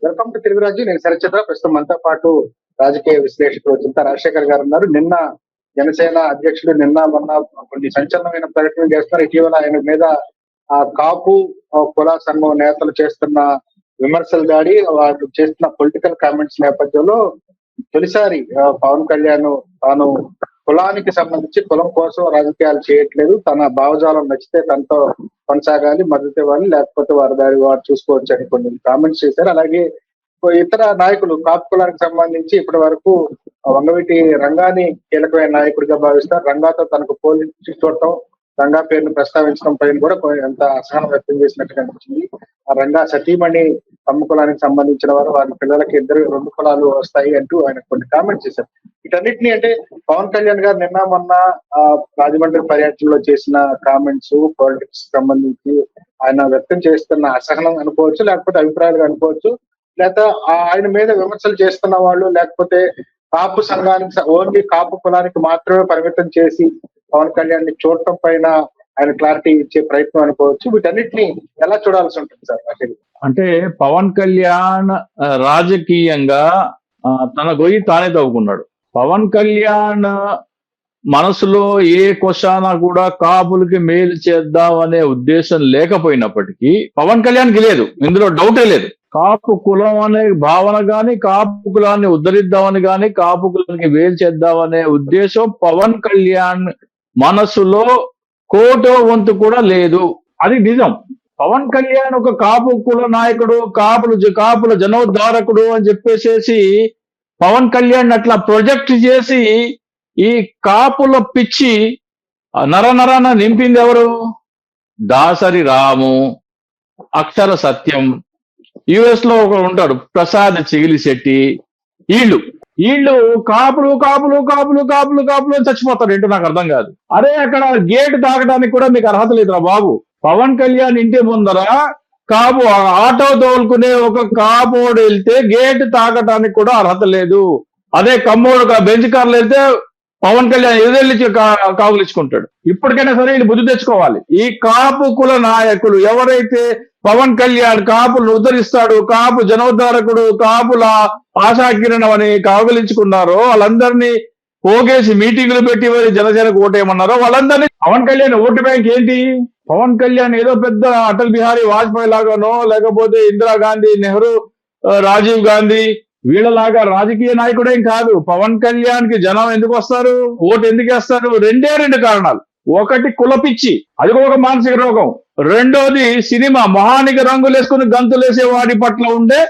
Welcome to Telugu రాజ్యం. నేను శరత్చంద్ర. ప్రస్తుతం మనతో పాటు రాజకీయ విశ్లేషకులు చింతా రాజశేఖర్ గారు ఉన్నారు. నిన్న జనసేన అధ్యక్షుడు నిన్న మొన్న కొన్ని సంచలనమైన ప్రకటనలు చేస్తున్నారు. ఇటీవల ఆయన మీద ఆ కాపు కుల సంఘం నేతలు చేస్తున్న విమర్శలు దాడి, వాళ్ళు చేస్తున్న పొలిటికల్ కామెంట్స్ నేపథ్యంలో తొలిసారి పవన్ కళ్యాణ్ తాను కులానికి సంబంధించి కులం కోసం రాజకీయాలు చేయట్లేదు, తన భావజాలం నచ్చితే తనతో కొనసాగాలి, మద్దతు ఇవ్వాలి, లేకపోతే వారి దారి వారు చూసుకోవచ్చు అని కొన్ని కామెంట్స్ చేశారు. అలాగే ఇతర నాయకులు కాపు కులానికి సంబంధించి ఇప్పటి వరకు వంగవీటి రంగాని కీలకమైన నాయకుడిగా భావిస్తారు. రంగాతో తనకు పోలించి చూడటం, రంగా పేరును ప్రస్తావించడం పైన కూడా ఎంత అసహనం వ్యక్తం చేసినట్టు కనిపించింది. ఆ రంగా సతీమణి కమ్మ కులానికి సంబంధించిన వారు, వారి పిల్లలకి రెండు కులాలు వస్తాయి అంటూ ఆయన కొన్ని కామెంట్స్ చేశారు. వీటన్నిటిని అంటే పవన్ కళ్యాణ్ గారు నిన్న మొన్న రాజమండ్రి పర్యటనలో చేసిన కామెంట్స్, పాలిటిక్స్ సంబంధించి ఆయన వ్యక్తం చేస్తున్న అసహనం అనుకోవచ్చు, లేకపోతే అభిప్రాయాలు అనుకోవచ్చు, లేకపోతే ఆయన మీద విమర్శలు చేస్తున్న వాళ్ళు, లేకపోతే కాపు సంఘానికి ఓన్లీ కాపు కులానికి మాత్రమే పరిమితం చేసి పవన్ కళ్యాణ్ ని చూడటం పైన ఆయన క్లారిటీ ఇచ్చే ప్రయత్నం అనుకోవచ్చు. వీటన్నిటిని ఎలా చూడాల్సి ఉంటుంది సార్? అంటే పవన్ కళ్యాణ్ రాజకీయంగా తన గొయ్యి తానే తవ్వుకున్నాడు. పవన్ కళ్యాణ్ మనసులో ఏ క్వశ్చన కూడా కాపులకి మేలు చేద్దాం అనే ఉద్దేశం లేకపోయినప్పటికీ పవన్ కళ్యాణ్కి లేదు, ఇందులో డౌటే లేదు. కాపు కులం అనే భావన గాని, కాపు కులాన్ని ఉద్ధరిద్దామని గాని, కాపు కులానికి మేలు చేద్దామనే ఉద్దేశం పవన్ కళ్యాణ్ మనసులో కోటో వంతు కూడా లేదు. అది నిజం. పవన్ కళ్యాణ్ ఒక కాపు కుల నాయకుడు, కాపుల జనోద్ధారకుడు అని చెప్పేసేసి పవన్ కళ్యాణ్ అట్లా ప్రొజెక్ట్ చేసి ఈ కాపుల పిచ్చి నరనరాన నింపింది ఎవరు? దాసరి రాము, అక్షర సత్యం, యుఎస్ లో ఒకడు ఉంటాడు ప్రసాద్ చిగిలిశెట్టి. వీళ్ళు కాపులు కాపులు కాపులు కాపులు కాపులు అని చచ్చిపోతారు. ఏంటో నాకు అర్థం కాదు. అరే అక్కడ గేట్ తాగడానికి కూడా మీకు అర్హత లేదురా బాబు. పవన్ కళ్యాణ్ ఇంటి ముందర కాపు ఆటో తోలుకునే ఒక కాపోడు వెళ్తే గేట్ తాగటానికి కూడా అర్హత లేదు. అదే కమ్మోడు బెంచ్ కార్లు వెళ్తే పవన్ కళ్యాణ్ ఎదురెళ్ళి కాగులించుకుంటాడు. ఇప్పటికైనా సరే వీళ్ళు బుద్ధి తెచ్చుకోవాలి. ఈ కాపు కుల నాయకులు ఎవరైతే పవన్ కళ్యాణ్ కాపులను ఉద్ధరిస్తాడు, కాపు జనోద్ధారకుడు, కాపుల ఆశాకిరణం అని కాగులించుకున్నారో వాళ్ళందరినీ పోగేసి మీటింగులు పెట్టి జనసేనకు ఓటేయమన్నారో వాళ్ళందరినీ పవన్ కళ్యాణ్ ఓటు బ్యాంక్ ఏంటి? పవన్ కళ్యాణ్ ఏదో పెద్ద అటల్ బిహారీ వాజ్పేయి లాగానో, లేకపోతే ఇందిరాగాంధీ, నెహ్రూ, రాజీవ్ గాంధీ వీళ్ళలాగా రాజకీయ నాయకుడేం కాదు. పవన్ కళ్యాణ్ కి జనం ఎందుకు వస్తారు, ఓటు ఎందుకు వేస్తారు? రెండు కారణాలు. ఒకటి కులపిచ్చి, అది ఒక మానసిక రోగం. రెండోది సినిమా మొహానికి రంగులు వేసుకుని గంతులేసే వాడి పట్ల ఉండే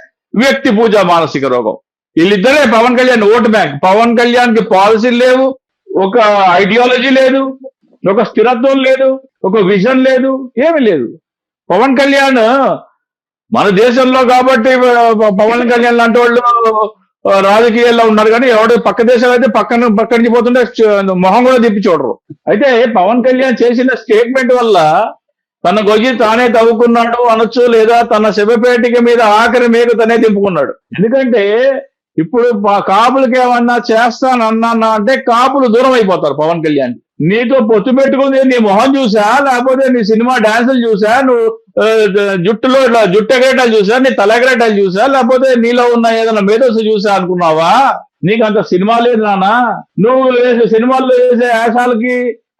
వ్యక్తి పూజ మానసిక రోగం. వీళ్ళిద్దరే పవన్ కళ్యాణ్ ఓటు బ్యాంక్. పవన్ కళ్యాణ్ కి పాలసీలు లేవు, ఒక ఐడియాలజీ లేదు, ఒక స్థిరత్వం లేదు, ఒక విజన్ లేదు, ఏమీ లేదు. పవన్ కళ్యాణ్ మన దేశంలో కాబట్టి పవన్ కళ్యాణ్ లాంటి వాళ్ళు రాజకీయాల్లో ఉన్నారు, కానీ ఎవడు పక్క దేశాలు అయితే పక్కనికి పోతుంటే మొహం కూడా తిప్పి చూడరు. అయితే పవన్ కళ్యాణ్ చేసిన స్టేట్మెంట్ వల్ల తన గొయ్యి తానే తవ్వుకున్నాడు అనొచ్చు, లేదా తన శవపేటిక మీద ఆఖరి మేకు తనే దింపుకున్నాడు. ఎందుకంటే ఇప్పుడు కాపులకి ఏమన్నా చేస్తానన్నా అంటే కాపులు దూరం అయిపోతారు పవన్ కళ్యాణ్. నీతో పొత్తు పెట్టుకుంది నీ మొహం చూసా, లేకపోతే నీ సినిమా డాన్సులు చూసా, నువ్వు జుట్టులో ఇట్లా జుట్టెగరేటాలు చూసా, నీ తలెగరేటాలు చూసా, లేకపోతే నీలో ఉన్న ఏదైనా మేధస్సు చూసా అనుకున్నావా? నీకు అంత సినిమా లేదు నాన్న. నువ్వు సినిమాల్లో వేసే వేషాలకి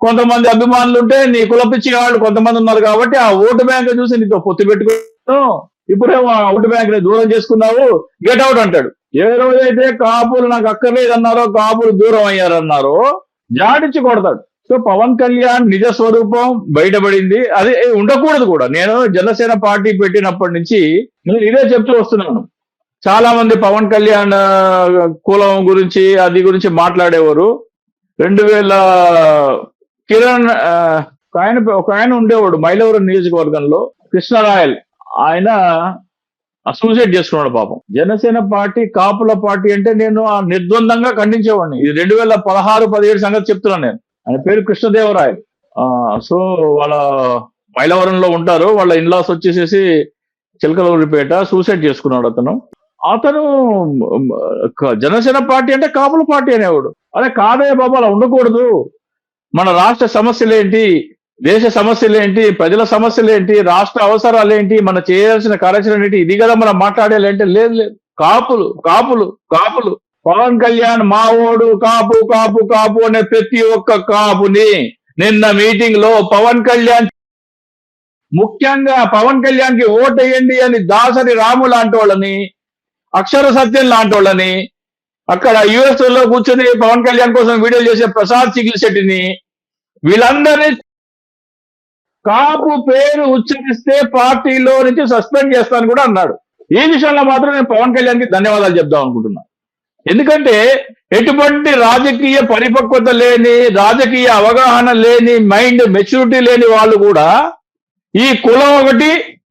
కొంతమంది అభిమానులు ఉంటే నీ కులపిచ్చి వాళ్ళు కొంతమంది ఉన్నారు కాబట్టి ఆ ఓటు బ్యాంక్ చూసి నీతో పొత్తు పెట్టుకున్నావు. ఇప్పుడేమో ఓటు బ్యాంక్ ని దూరం చేసుకున్నావు, గెట్ అవుట్ అంటాడు. ఏ రోజైతే కాపులు నాకు అక్కర్లేదన్నారో, కాపులు దూరం అయ్యారన్నారో జాడించి కొడతాడు. సో పవన్ కళ్యాణ్ నిజ స్వరూపం బయటపడింది. అది ఉండకూడదు కూడా. నేను జనసేన పార్టీ పెట్టినప్పటి నుంచి నేను ఇదే చెప్తూ వస్తున్నాను. చాలా మంది పవన్ కళ్యాణ్ కులం గురించి అది గురించి మాట్లాడేవారు. 2000 కిరణ్ ఒక ఆయన ఉండేవాడు మైలవరం నియోజకవర్గంలో, కృష్ణరాయల్. ఆయన సూసైడ్ చేసుకున్నాడు పాపం. జనసేన పార్టీ కాపుల పార్టీ అంటే నేను నిర్ద్వందంగా ఖండించేవాడిని. ఇది 2016-17 సంగతి చెప్తున్నాను నేను. ఆయన పేరు కృష్ణదేవరాయల్. సో వాళ్ళ మైలవరంలో ఉంటారు. వాళ్ళ ఇన్లాస్ వచ్చేసేసి చిలకలూరిపేట. సూసైడ్ చేసుకున్నాడు అతను జనసేన పార్టీ అంటే కాపుల పార్టీ అనేవాడు. అదే కాదయ్య బాబు, అలా ఉండకూడదు. మన రాష్ట్ర సమస్యలు ఏంటి, దేశ సమస్యలు ఏంటి, ప్రజల సమస్యలు ఏంటి, రాష్ట్ర అవసరాలు ఏంటి, మనం చేయాల్సిన కార్యాచరణ ఏంటి, ఇది కదా మనం మాట్లాడేది అంటే లేదు లేదు. కాపులు కాపులు కాపులు. పవన్ కళ్యాణ్ మావోడు కాపు కాపు కాపు అనే ప్రతి ఒక్క కాపుని నిన్న మీటింగ్ లో పవన్ కళ్యాణ్, ముఖ్యంగా పవన్ కళ్యాణ్ కి ఓటేయండి అని దాసరి రాము లాంటి వాళ్ళని, అక్షర సత్యం లాంటి వాళ్ళని, అక్కడ యుఎస్ లో కూర్చొని పవన్ కళ్యాణ్ కోసం వీడియోలు చేసే ప్రసాద్ చిగిల్ శెట్టిని, వీళ్ళందరినీ కాపు పేరు ఉచ్చరిస్తే పార్టీలో నుంచి సస్పెండ్ చేస్తాను కూడా అన్నాడు. ఈ విషయంలో మాత్రం నేను పవన్ కళ్యాణ్ కి ధన్యవాదాలు చెప్దాం అనుకుంటున్నా. ఎందుకంటే ఎటువంటి రాజకీయ పరిపక్వత లేని, రాజకీయ అవగాహన లేని, మైండ్ మెచ్యూరిటీ లేని వాళ్ళు కూడా ఈ కులం ఒకటి,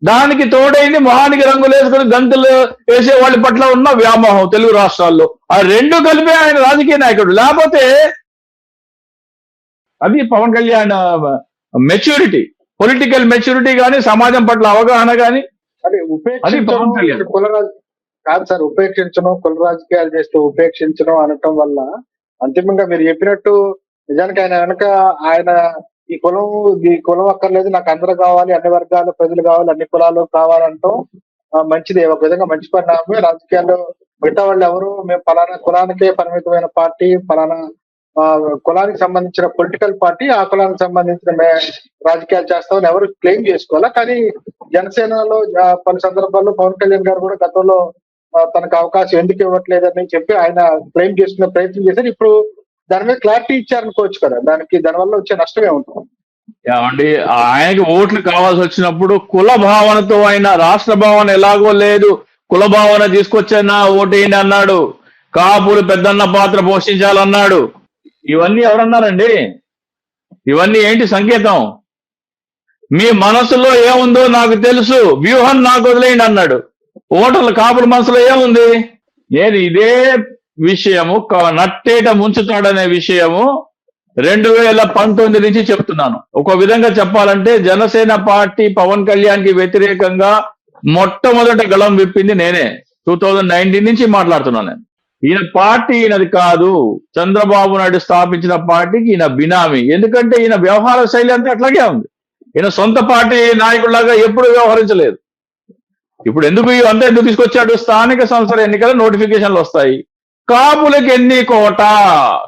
దానికి తోడైంది మొహానికి రంగులు వేసుకుని గంతులు వేసే వాళ్ళ పట్ల ఉన్న వ్యామోహం తెలుగు రాష్ట్రాల్లో, ఆ రెండు కలిపే ఆయన రాజకీయ నాయకుడు. లేకపోతే అది Pawan Kalyan maturity, political maturity కానీ, సమాజం పట్ల అవగాహన కానీ. అది ఉపేక్షించడం కాదు సార్, ఉపేక్షించడం, కుల రాజకీయాలు చేస్తూ ఉపేక్షించడం అనటం వల్ల అంతిమంగా మీరు చెప్పినట్టు నిజానికి ఆయన వెనక ఆయన ఈ కులం అక్కర్లేదు, నాకు అందరూ కావాలి, అన్ని వర్గాల ప్రజలు కావాలి, అన్ని కులాలు కావాలంటాం మంచిది, ఒక విధంగా మంచి పరిణామమే. రాజకీయాల్లో మిగతా వాళ్ళు ఎవరు మేము ఫలానా కులానికే పరిమితమైన పార్టీ, ఫలానా కులానికి సంబంధించిన పొలిటికల్ పార్టీ, ఆ కులానికి సంబంధించిన రాజకీయాలు చేస్తామని ఎవరు క్లెయిమ్ చేసుకోవాలా. కానీ జనసేనలో పలు సందర్భాల్లో పవన్ కళ్యాణ్ గారు కూడా గతంలో తనకు అవకాశం ఎందుకు ఇవ్వట్లేదని చెప్పి ఆయన క్లెయిమ్ చేసుకునే ప్రయత్నం చేశారు. ఇప్పుడు దాని మీద క్లారిటీ ఇచ్చారనుకోవచ్చు కదా, దానివల్ల వచ్చే నష్టమే ఉంటుంది. ఏమండి, ఆయనకి ఓట్లు కావాల్సి వచ్చినప్పుడు కుల భావనతో ఆయన, రాష్ట్ర భావన ఎలాగో లేదు, కుల భావన తీసుకొచ్చైనా ఓటేయండి అన్నాడు, కాపులు పెద్దన్న పాత్ర పోషించాలన్నాడు. ఇవన్నీ ఎవరన్నారండి? ఇవన్నీ ఏంటి సంకేతం? మీ మనసులో ఏముందో నాకు తెలుసు, వ్యూహం నాకు వదిలేయండి అన్నాడు. ఓటర్ల కాపుల మనసులో ఏముంది? నేను ఇదే విషయము నట్టేట ముంచుతాడనే విషయము 2019 నుంచి చెప్తున్నాను. ఒక విధంగా చెప్పాలంటే జనసేన పార్టీ పవన్ కళ్యాణ్ కి వ్యతిరేకంగా మొట్టమొదట గళం విప్పింది నేనే. 2019 నుంచి మాట్లాడుతున్నాను నేను. ఈయన పార్టీ ఈయనది కాదు, చంద్రబాబు నాయుడు స్థాపించిన పార్టీకి ఈయన బినామీ. ఎందుకంటే ఈయన వ్యవహార శైలి అంతా అట్లాగే ఉంది. ఈయన సొంత పార్టీ నాయకుడిలాగా ఎప్పుడు వ్యవహరించలేదు. ఇప్పుడు ఎందుకు తీసుకొచ్చాడు? స్థానిక సంస్థల ఎన్నికల నోటిఫికేషన్లు వస్తాయి, కాపులకు ఎన్ని కోట,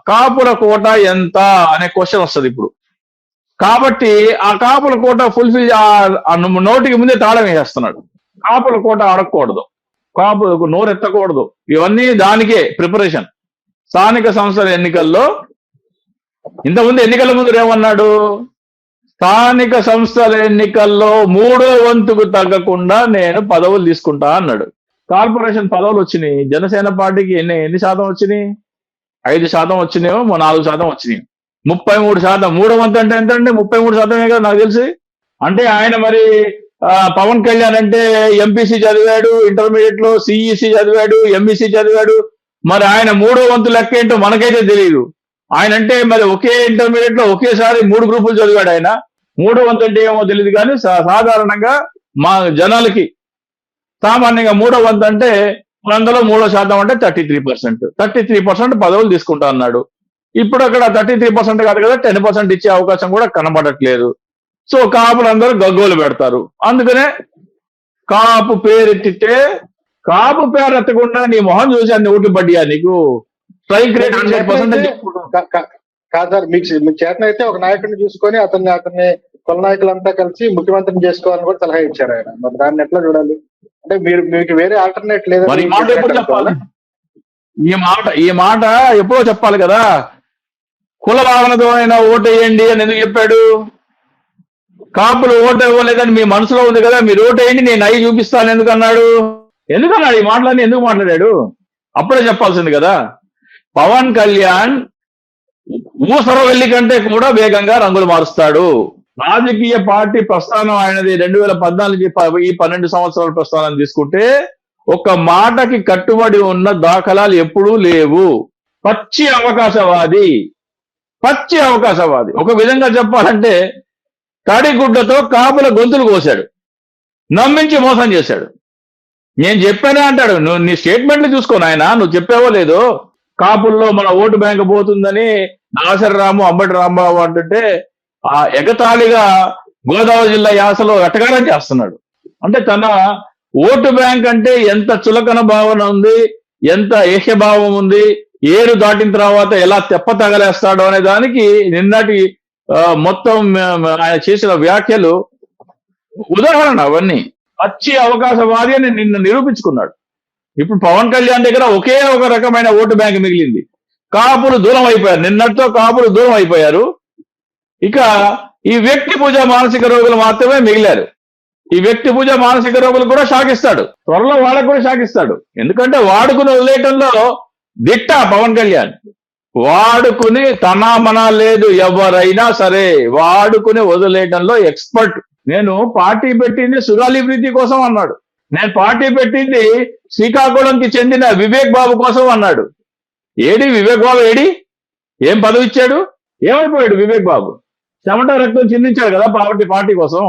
కాపుల కోట ఎంత అనే క్వశ్చన్ వస్తుంది ఇప్పుడు. కాబట్టి ఆ కాపుల కోట ఫుల్ఫిల్ నోటికి ముందే తాళం వేసేస్తున్నాడు. కాపుల కోట అడగకూడదు, కాపులకు నోరెత్తకూడదు, ఇవన్నీ దానికే ప్రిపరేషన్. స్థానిక సంస్థల ఎన్నికల్లో ఇంతకుముందు ఎన్నికల ముందు ఏమన్నాడు? స్థానిక సంస్థల ఎన్నికల్లో 3వ వంతుకు తగ్గకుండా నేను పదవులు తీసుకుంటా అన్నాడు. కార్పొరేషన్ పదవులు వచ్చినాయి, జనసేన పార్టీకి ఎన్ని శాతం వచ్చినాయి? 5% వచ్చినాయో, 4% వచ్చినాయి. 33%. 3వ వంతు అంటే ఎంత అండి? 33% కదా నాకు తెలిసి. అంటే ఆయన మరి పవన్ కళ్యాణ్ అంటే ఎంపీసీ చదివాడు, ఇంటర్మీడియట్ లో సిఈసి చదివాడు, ఎంఈసీ చదివాడు. మరి ఆయన 3వ వంతు లెక్క ఏంటో మనకైతే తెలియదు. ఆయన అంటే మరి ఒకే ఇంటర్మీడియట్ లో ఒకేసారి 3 గ్రూపులు చదివాడు ఆయన. 3వ వంతు అంటే ఏమో తెలియదు, కానీ సాధారణంగా మా జనాలకి సామాన్యంగా 3వ వంతు అంటే 100లో 3% అంటే 33%. 33% పదవులు తీసుకుంటా అన్నాడు. ఇప్పుడు అక్కడ 33% కాదు కదా, 10% ఇచ్చే అవకాశం కూడా కనబడట్లేదు. సో కాపులందరూ గగ్గోలు పెడతారు. అందుకనే కాపు పేరెత్తితే, కాపు పేరు ఎత్తకుండా నీ మొహం చూసి అన్ని ఓట్లు పడ్డా నీకు స్ట్రైక్ రేట్ 100%. కాదు సార్, మీకు చేతనైతే ఒక నాయకుడిని చూసుకొని అతన్ని కుల నాయకులంతా కలిసి ముఖ్యమంత్రిని చేసుకోవాలని కూడా సలహా ఇచ్చారు ఆయన. మరి దాన్ని ఎట్లా చూడాలి? అంటే మీకు వేరే ఆల్టర్నేట్ లేదు. ఈ మాట ఎప్పుడు చెప్పాలి? ఈ మాట ఎప్పుడో చెప్పాలి కదా. కుల భావనతో అయినా ఓటేయండి అని ఎందుకు చెప్పాడు? కాపులు ఓటు ఇవ్వలేదని మీ మనసులో ఉంది కదా, మీరు ఓటేయండి నేను అయి చూపిస్తాను ఎందుకన్నాడు? ఎందుకన్నాడు? ఈ మాటలన్నీ ఎందుకు మాట్లాడాడు? అప్పుడే చెప్పాల్సింది కదా. పవన్ కళ్యాణ్ ఊసర వెల్లి కంటే కూడా వేగంగా రంగులు మారుస్తాడు. రాజకీయ పార్టీ ప్రస్థానం ఆయనది 2014 ఈ 12 సంవత్సరాల ప్రస్థానం తీసుకుంటే ఒక మాటకి కట్టుబడి ఉన్న దాఖలాలు ఎప్పుడూ లేవు. పచ్చి అవకాశవాది. ఒక విధంగా చెప్పాలంటే తడిగుడ్డతో కాపుల గొంతులు కోశాడు, నమ్మించి మోసం చేశాడు. నేను చెప్పానే అంటాడు. నువ్వు నీ స్టేట్మెంట్లు చూసుకో నాయన, నువ్వు చెప్పావో లేదో. కాపుల్లో మన ఓటు బ్యాంక్ పోతుందని నాసరి రాము, అంబటి రాంబాబు అంటుంటే ఆ ఎగతాళిగా గోదావరి జిల్లా యాసలో వెటకారం చేస్తున్నాడు. అంటే తన ఓటు బ్యాంక్ అంటే ఎంత చులకన భావన ఉంది, ఎంత ఏహ్యభావం ఉంది, ఏరు దాటిన తర్వాత ఎలా తెప్ప తగలేస్తాడో అనే దానికి నిన్నటి మొత్తం ఆయన చేసిన వ్యాఖ్యలు ఉదాహరణ. అవన్నీ పచ్చి అవకాశవాది అని నిన్న నిరూపించుకున్నాడు. ఇప్పుడు పవన్ కళ్యాణ్ దగ్గర ఒకే ఒక రకమైన ఓటు బ్యాంక్ మిగిలింది. కాపులు దూరం అయిపోయారు, నిన్నటితో కాపులు దూరం అయిపోయారు. ఇక ఈ వ్యక్తి పూజ మానసిక రోగులు మాత్రమే మిగిలారు. ఈ వ్యక్తి పూజ మానసిక రోగులు కూడా షాకిస్తాడు, త్వరలో వాళ్ళకు కూడా షాకిస్తాడు. ఎందుకంటే వాడుకుని వదిలేయటంలో దిట్ట పవన్ కళ్యాణ్. వాడుకుని తన మన లేదు, ఎవరైనా సరే వాడుకుని వదిలేయటంలో ఎక్స్పర్ట్. నేను పార్టీ పెట్టింది సుగాలి ప్రీతి కోసం అన్నాడు. నేను పార్టీ పెట్టింది శ్రీకాకుళంకి చెందిన వివేక్ బాబు కోసం అన్నాడు. ఏడి వివేక్ బాబు? ఏం పదవి ఇచ్చాడు? ఏమైపోయాడు వివేక్ బాబు? చెమట రక్తం చిందించాడు కదా పార్టీ కోసం.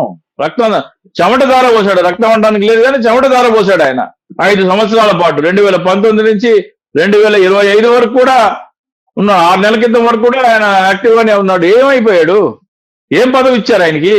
రక్తం చెమట ధార పోసాడు, రక్తం అనడానికి లేదు కానీ చెమట ధార పోసాడు ఆయన 5 సంవత్సరాల పాటు. 2019 నుంచి 2025 వరకు కూడా ఉన్న 6 నెలల క్రితం వరకు కూడా ఆయన యాక్టివ్ గానే ఉన్నాడు. ఏమైపోయాడు? ఏం పదవి ఇచ్చారు ఆయనకి?